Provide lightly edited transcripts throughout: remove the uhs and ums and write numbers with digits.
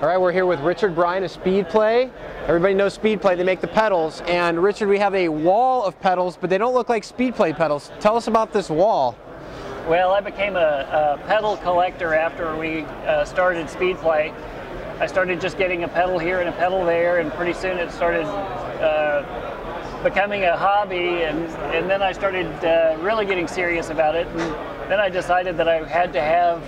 All right, we're here with Richard Bryne of Speedplay. Everybody knows Speedplay, they make the pedals. And Richard, we have a wall of pedals, but they don't look like Speedplay pedals. Tell us about this wall. Well, I became a pedal collector after we started Speedplay. I started just getting a pedal here and a pedal there, and pretty soon it started becoming a hobby, and then I started really getting serious about it. And then I decided that I had to have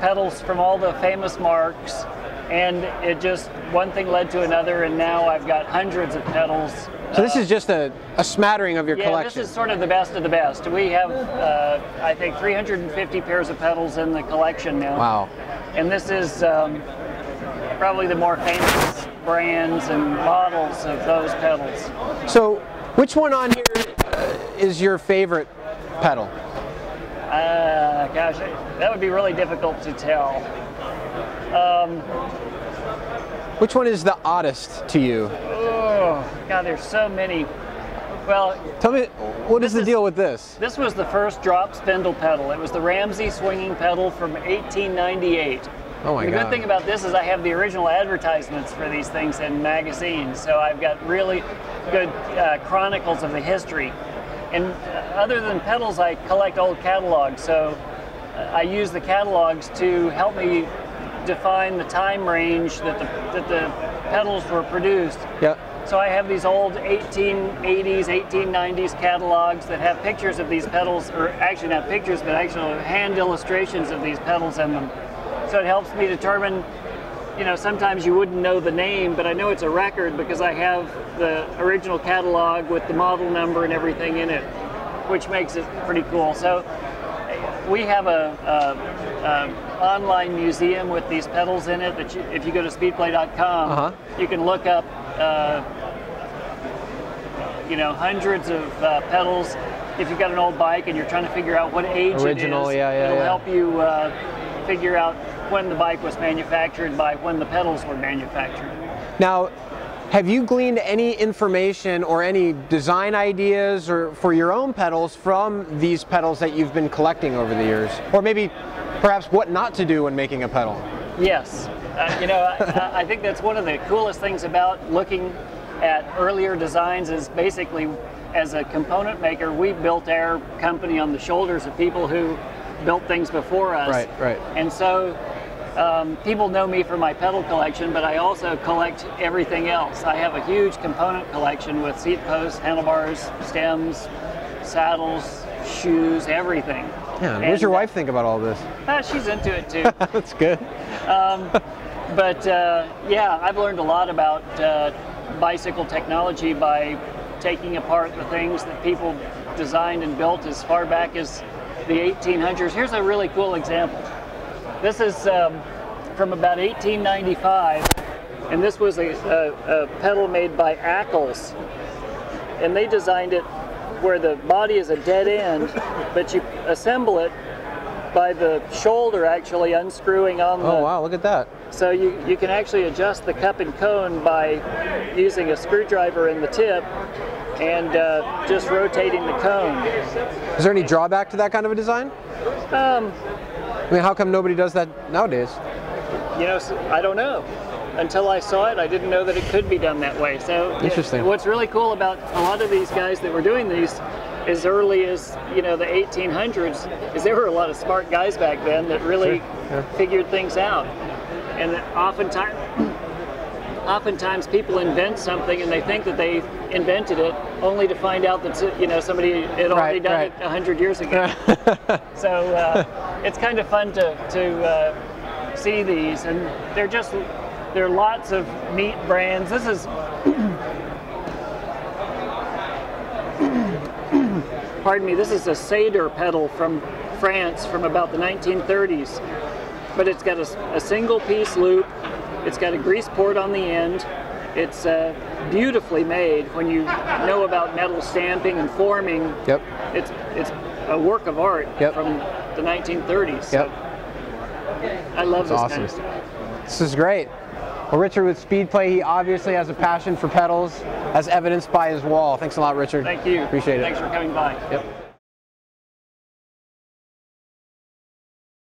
pedals from all the famous marks, and it just, one thing led to another, and now I've got hundreds of pedals. So this is just a smattering of your collection. Yeah, this is sort of the best of the best. We have, I think, 350 pairs of pedals in the collection now. Wow. And this is probably the more famous brands and models of those pedals. So which one on here is your favorite pedal? Gosh, that would be really difficult to tell. Which one is the oddest to you? Oh, God, there's so many. Well, tell me, what is the deal with this? This was the first drop spindle pedal. It was the Ramsey swinging pedal from 1898. Oh my God. The good thing about this is I have the original advertisements for these things in magazines, so I've got really good chronicles of the history. And other than pedals, I collect old catalogs, so I use the catalogs to help me define the time range that the pedals were produced. Yep. So I have these old 1880s, 1890s catalogs that have pictures of these pedals, or actually not pictures, but actual hand illustrations of these pedals in them. So it helps me determine, you know, sometimes you wouldn't know the name, but I know it's a record because I have the original catalog with the model number and everything in it, which makes it pretty cool. So we have a online museum with these pedals in it that if you go to speedplay.com, you can look up you know, hundreds of pedals. If you've got an old bike and you're trying to figure out what age Original, it is, it'll help you figure out when the bike was manufactured by when the pedals were manufactured. Now, have you gleaned any information or any design ideas or for your own pedals from these pedals that you've been collecting over the years? Or maybe perhaps what not to do when making a pedal? Yes. You know, I think that's one of the coolest things about looking at earlier designs is basically, as a component maker, we built our company on the shoulders of people who built things before us. Right, right. And so people know me for my pedal collection, but I also collect everything else. I have a huge component collection with seat posts, handlebars, stems, saddles, shoes, everything. Yeah, what does your wife think about all this? She's into it too. That's good. But yeah, I've learned a lot about bicycle technology by taking apart the things that people designed and built as far back as the 1800s. Here's a really cool example. This is from about 1895, and this was a pedal made by Ackles, and they designed it where the body is a dead end, but you assemble it by the shoulder actually unscrewing on the... Oh wow, look at that. So you can actually adjust the cup and cone by using a screwdriver in the tip and just rotating the cone. Is there any drawback to that kind of a design? I mean, how come nobody does that nowadays? You know, I don't know. Until I saw it, I didn't know that it could be done that way. So interesting. What's really cool about a lot of these guys that were doing these as early as, you know, the 1800s, is there were a lot of smart guys back then that really figured things out. And oftentimes people invent something and they think that they invented it, only to find out that, you know, somebody had already done it 100 years ago. So it's kind of fun to see these, and there are lots of neat brands. This is pardon me, this is a Seder pedal from France from about the 1930s. But it's got a single piece loop, it's got a grease port on the end, it's beautifully made. When you know about metal stamping and forming, it's a work of art from the 1930s. So I love this kind of stuff. This is great. Well, Richard with Speedplay, he obviously has a passion for pedals, as evidenced by his wall. Thanks a lot, Richard. Thank you. Appreciate it. Thanks for coming by. Yep.